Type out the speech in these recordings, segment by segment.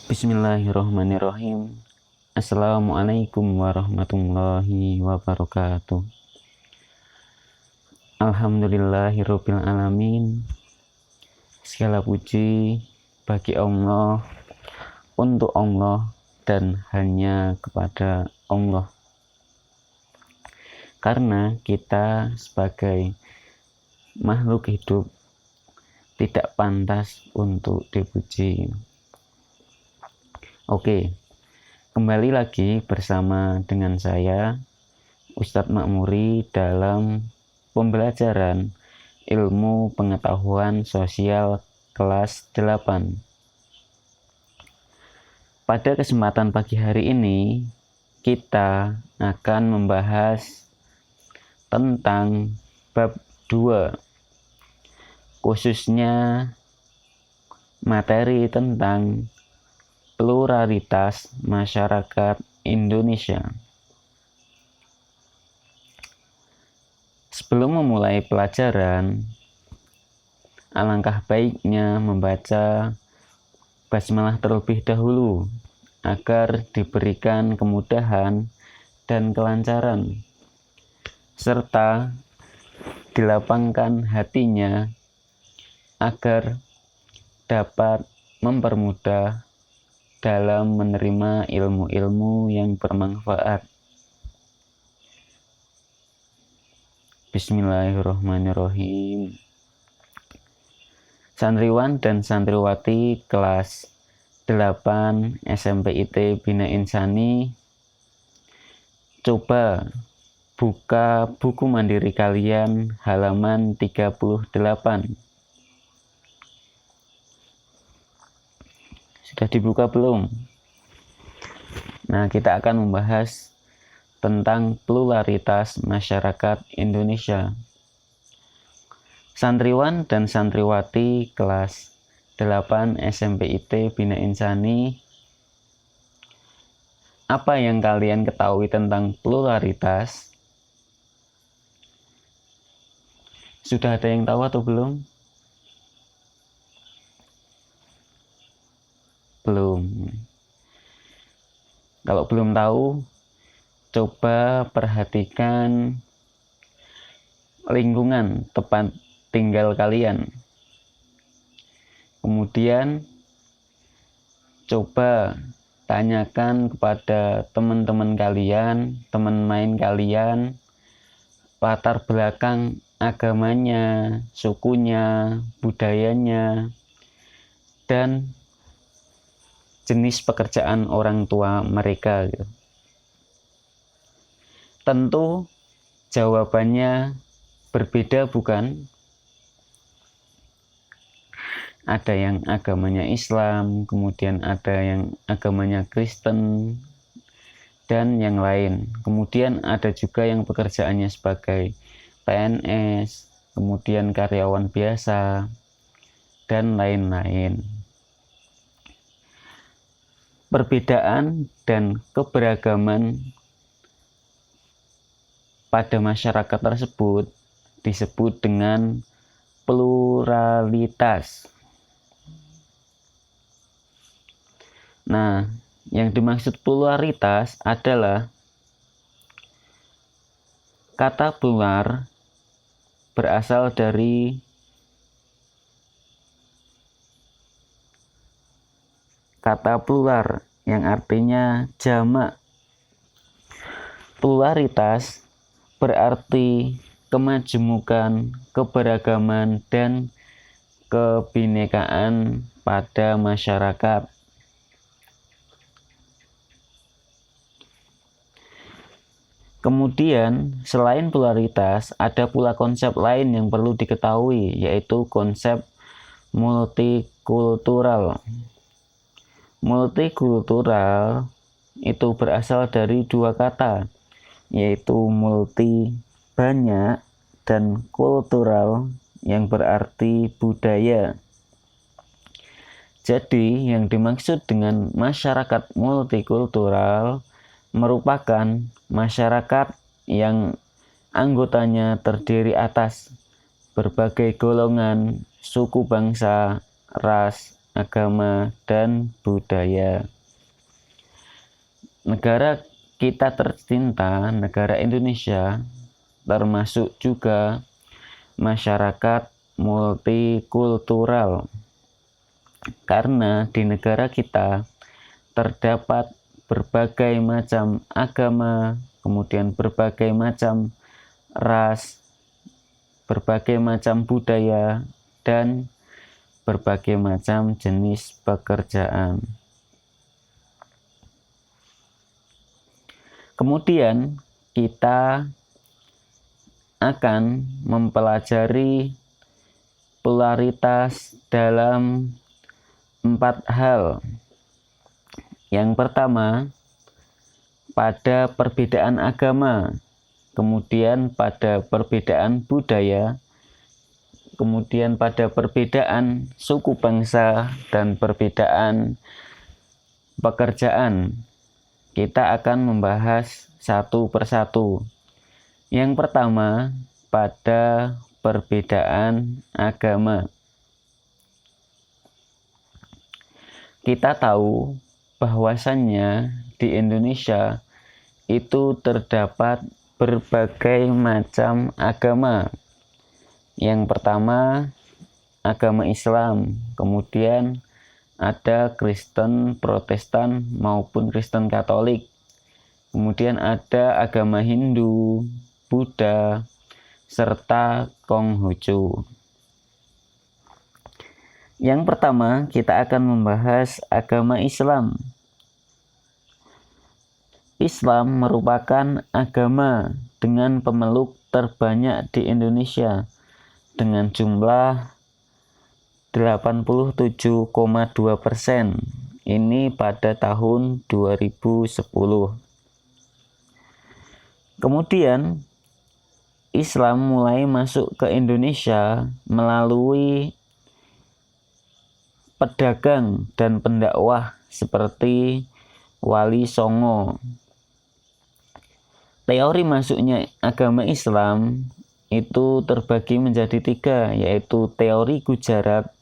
Bismillahirrahmanirrahim. Assalamualaikum warahmatullahi wabarakatuh. Alhamdulillahirabbil alamin. Segala puji bagi Allah, untuk Allah, dan hanya kepada Allah. Karena kita sebagai makhluk hidup tidak pantas untuk dipuji. Oke, kembali lagi bersama dengan saya Ustadz Makmuri dalam pembelajaran ilmu pengetahuan sosial kelas 8. Pada kesempatan pagi hari ini kita akan membahas tentang bab 2, khususnya materi tentang pluralitas masyarakat Indonesia. Sebelum memulai pelajaran, alangkah baiknya membaca basmalah terlebih dahulu agar diberikan kemudahan dan kelancaran, serta dilapangkan hatinya agar dapat mempermudah dalam menerima ilmu-ilmu yang bermanfaat. Bismillahirrahmanirrahim. Santriwan dan santriwati kelas 8 SMPIT Bina Insani, coba buka buku mandiri kalian halaman 38. Sudah dibuka belum? Nah, kita akan membahas tentang pluralitas masyarakat Indonesia. Santriwan dan santriwati kelas 8 SMPIT Bina Insani, apa yang kalian ketahui tentang pluralitas? Sudah ada yang tahu atau belum? Belum. Kalau belum tahu, coba perhatikan lingkungan tempat tinggal kalian. Kemudian coba tanyakan kepada teman-teman kalian, teman main kalian, latar belakang agamanya, sukunya, budayanya, dan jenis pekerjaan orang tua mereka. Tentu jawabannya berbeda, bukan? Ada yang agamanya Islam, kemudian ada yang agamanya Kristen, dan yang lain. Kemudian ada juga yang pekerjaannya sebagai PNS, kemudian karyawan biasa, dan lain-lain. Perbedaan dan keberagaman pada masyarakat tersebut disebut dengan pluralitas. Nah, yang dimaksud pluralitas adalah kata plural berasal dari kata plural yang artinya jamak. Pluralitas berarti kemajemukan, keberagaman, dan kebinekaan pada masyarakat. Kemudian, selain pluralitas, ada pula konsep lain yang perlu diketahui, yaitu konsep multikultural. Multikultural itu berasal dari dua kata, yaitu multi banyak dan kultural yang berarti budaya. Jadi yang dimaksud dengan masyarakat multikultural merupakan masyarakat yang anggotanya terdiri atas berbagai golongan, suku bangsa, ras, agama, dan budaya. Negara kita tercinta, negara Indonesia, termasuk juga masyarakat multikultural. Karena di negara kita terdapat berbagai macam agama, kemudian berbagai macam ras, berbagai macam budaya, dan berbagai macam jenis pekerjaan. Kemudian kita akan mempelajari polaritas dalam 4 hal. Yang pertama, pada perbedaan agama, kemudian pada perbedaan budaya, kemudian pada perbedaan suku bangsa, dan perbedaan pekerjaan. Kita akan membahas satu persatu. Yang pertama, pada perbedaan agama. Kita tahu bahwasannya di Indonesia itu terdapat berbagai macam agama. Yang pertama, agama Islam, kemudian ada Kristen Protestan maupun Kristen Katolik, kemudian ada agama Hindu, Buddha, serta Konghucu. Yang pertama, kita akan membahas agama Islam. Islam merupakan agama dengan pemeluk terbanyak di Indonesia dengan jumlah 87,2%. Ini pada tahun 2010. Kemudian Islam mulai masuk ke Indonesia melalui pedagang dan pendakwah seperti Wali Songo. Teori masuknya agama Islam itu terbagi menjadi 3, yaitu teori Gujarat,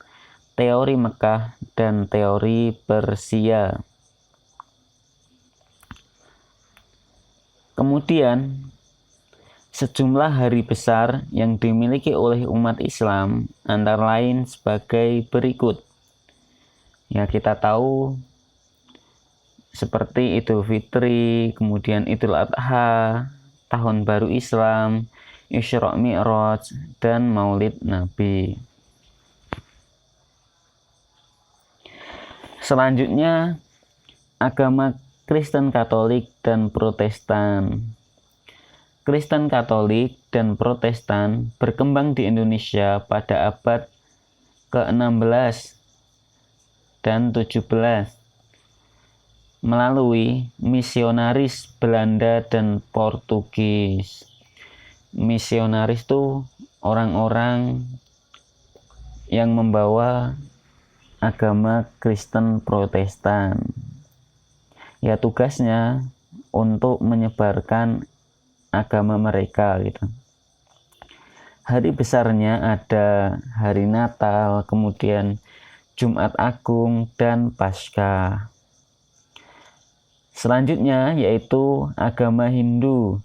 teori Mekah, dan teori Persia. Kemudian sejumlah hari besar yang dimiliki oleh umat Islam antara lain sebagai berikut. Ya, kita tahu seperti Idul Fitri, kemudian Idul Adha, Tahun Baru Islam, Isra Mi'raj, dan Maulid Nabi. Selanjutnya, agama Kristen Katolik dan Protestan. Kristen Katolik dan Protestan berkembang di Indonesia pada abad ke-16 dan 17 melalui misionaris Belanda dan Portugis. Misionaris itu orang-orang yang membawa agama Kristen Protestan. Ya, tugasnya untuk menyebarkan agama mereka gitu. Hari besarnya ada hari Natal, kemudian Jumat Agung, dan Paskah. Selanjutnya yaitu agama Hindu.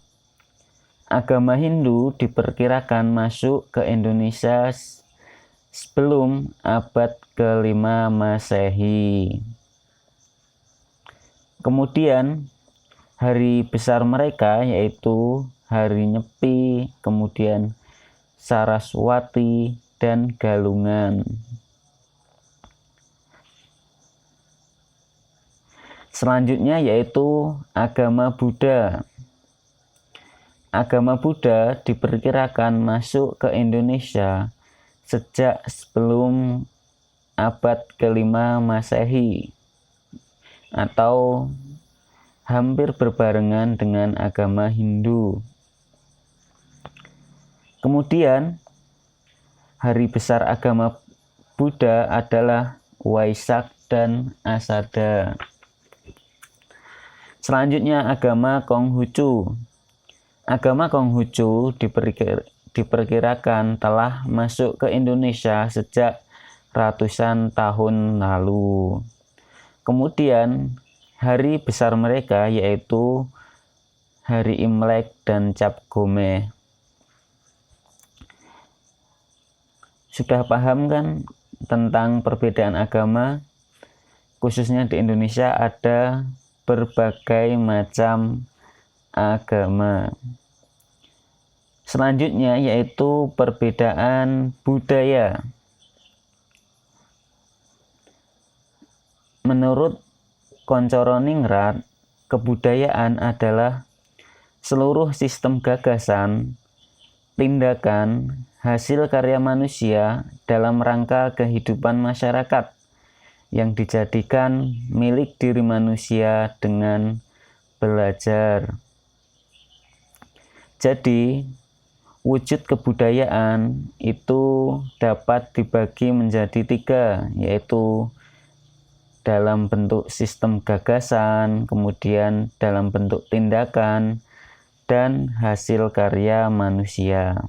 Agama Hindu diperkirakan masuk ke Indonesia sebelum abad ke-5 Masehi. Kemudian hari besar mereka yaitu hari Nyepi, kemudian Saraswati, dan Galungan. Selanjutnya yaitu agama Buddha. Agama Buddha diperkirakan masuk ke Indonesia sejak sebelum abad ke-5 Masehi atau hampir berbarengan dengan agama Hindu. Kemudian hari besar agama Buddha adalah Waisak dan Asada. Selanjutnya agama Konghucu. Agama Konghucu diperkirakan telah masuk ke Indonesia sejak ratusan tahun lalu. Kemudian hari besar mereka yaitu hari Imlek dan Cap Gomeh. Sudah paham kan tentang perbedaan agama? Khususnya di Indonesia ada berbagai macam agama. Selanjutnya yaitu perbedaan budaya. Menurut Koncoroningrat, kebudayaan adalah seluruh sistem gagasan, tindakan, hasil karya manusia dalam rangka kehidupan masyarakat yang dijadikan milik diri manusia dengan belajar. Jadi, wujud kebudayaan itu dapat dibagi menjadi 3, yaitu dalam bentuk sistem gagasan, kemudian dalam bentuk tindakan, dan hasil karya manusia.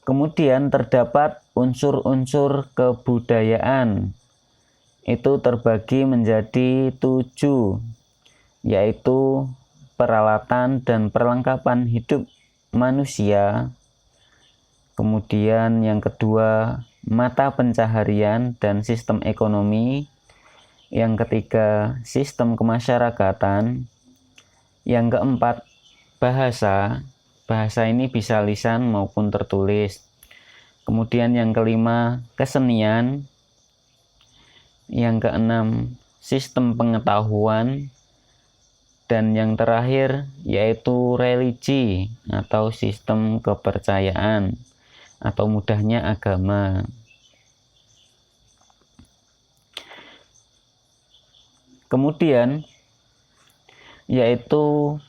Kemudian terdapat unsur-unsur kebudayaan. Itu terbagi menjadi 7, yaitu peralatan dan perlengkapan hidup manusia. Kemudian yang kedua, mata pencaharian dan sistem ekonomi. Yang ketiga, sistem kemasyarakatan. Yang keempat, bahasa. Bahasa ini bisa lisan maupun tertulis. Kemudian yang kelima, kesenian. Yang keenam, sistem pengetahuan. Dan yang terakhir yaitu religi atau sistem kepercayaan atau mudahnya agama. Kemudian yaitu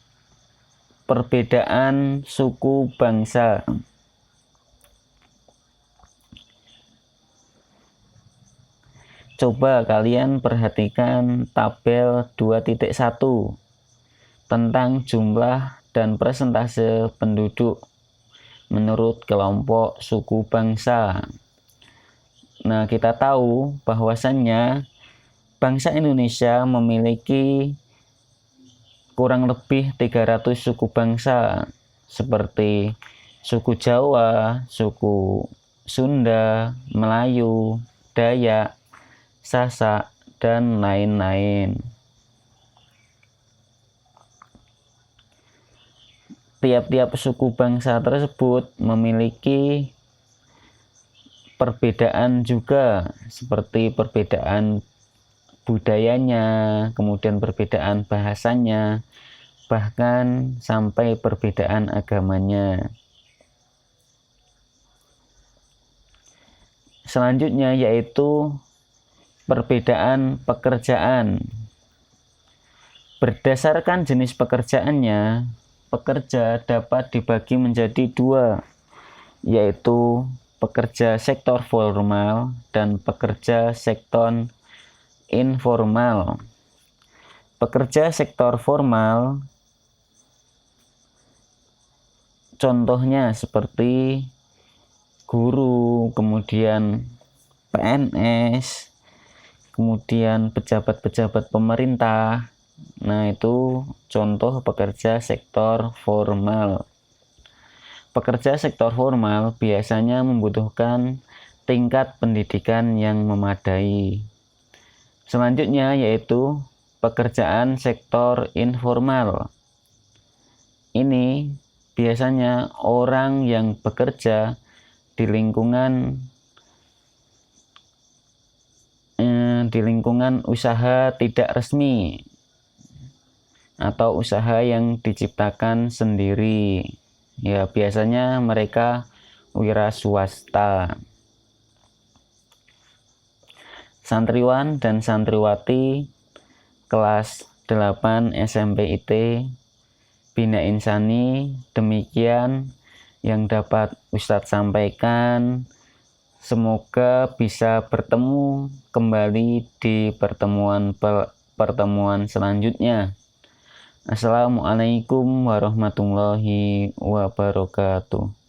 perbedaan suku bangsa. Coba kalian perhatikan tabel 2.1 tentang jumlah dan persentase penduduk menurut kelompok suku bangsa. Nah, kita tahu bahwasannya bangsa Indonesia memiliki kurang lebih 300 suku bangsa seperti suku Jawa, suku Sunda, Melayu, Dayak, Sasak, dan lain-lain. Tiap-tiap suku bangsa tersebut memiliki perbedaan juga, seperti perbedaan budayanya, kemudian perbedaan bahasanya, bahkan sampai perbedaan agamanya. Selanjutnya yaitu perbedaan pekerjaan. Berdasarkan jenis pekerjaannya, pekerja dapat dibagi menjadi 2, yaitu pekerja sektor formal dan pekerja sektor informal. Pekerja sektor formal contohnya seperti guru, kemudian PNS, kemudian pejabat-pejabat pemerintah. Nah, itu contoh pekerja sektor formal. Pekerja sektor formal biasanya membutuhkan tingkat pendidikan yang memadai. Selanjutnya yaitu pekerjaan sektor informal. Ini biasanya orang yang bekerja di lingkungan usaha tidak resmi atau usaha yang diciptakan sendiri. Ya, biasanya mereka wira swasta. Santriwan dan santriwati kelas 8 SMP IT Bina Insani, demikian yang dapat Ustadz sampaikan. Semoga bisa bertemu kembali di pertemuan selanjutnya. Assalamualaikum warahmatullahi wabarakatuh.